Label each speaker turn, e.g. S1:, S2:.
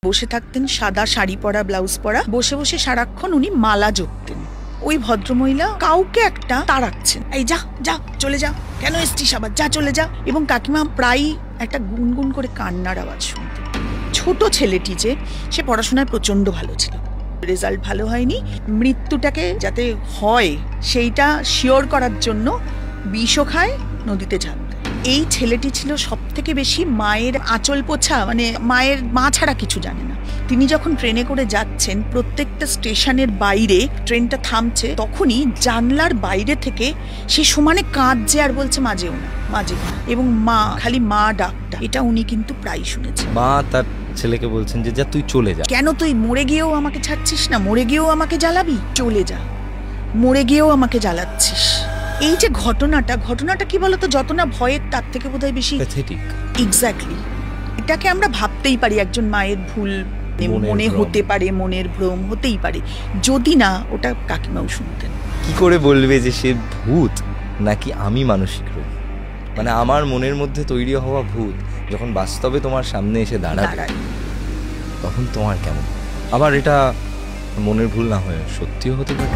S1: বসে থাকতেন, সাদা শাড়ি পরা, ব্লাউজ পরা, বসে বসে সারাক্ষণ উনি মালা জপতেন। ওই ভদ্রমহিলা কাউকে একটা তাড়াচ্ছেন, এই যা যা চলে যা, কেন এসছিস আবার, যা চলে যা। এবং কাকিমা প্রায় একটা গুনগুন করে কান্নার আওয়াজ শুনতেন। ছোট ছেলেটি যে, সে পড়াশোনায় প্রচন্ড ভালো ছিল, রেজাল্ট ভালো হয়নি, মৃত্যুটাকে যাতে হয় সেইটা শিওর করার জন্য বিষও খায়, নদীতে ঝাঁপ। এই ছেলেটি ছিল সব থেকে বেশি মায়ের আঁচল পোছা, মানে মায়ের মা ছাড়া কিছু জানে না। তিনি যখন ট্রেনে করে যাচ্ছেন, প্রত্যেকটা স্টেশনের বাইরে ট্রেনটা থামছে, তখনই জানলার বাইরে থেকে সে সমানে কাঁদছে আর বলছে মা যেও না, মা যেও না। এবং মা, খালি মা ডাকটা, এটা উনি কিন্তু প্রায় শুনেছেন।
S2: মা তার ছেলেকে বলছেন যে যা তুই চলে যা,
S1: কেন তুই মরে গিয়েও আমাকে ছাড়ছিস না, মরে গিয়েও আমাকে জ্বালাবি, চলে যা, মরে গিয়েও আমাকে জ্বালাচ্ছিস। এই যে ঘটনাটা কি বলতো, যত না ভয়ের তার থেকে বোধহয় বেশি প্যাথেটিক। এক্স্যাক্টলি, এটাকে আমরা ভাবতেই পারি একজন মায়ের ভুল মনে হতে পারে, মনের ভ্রম হতেই পারে, যদি না ওটা কাকিমাও শুনতেন।
S2: কি করে বলবে যে সে ভূত নাকি আমি মানসিক রোগ? মানে আমার মনের মধ্যে তৈরি হওয়া ভূত যখন বাস্তবে তোমার সামনে এসে দাঁড়ায়, তখন তোমার কেমন? আবার এটা মনের ভুল না হয়ে সত্যিও হতে পারে।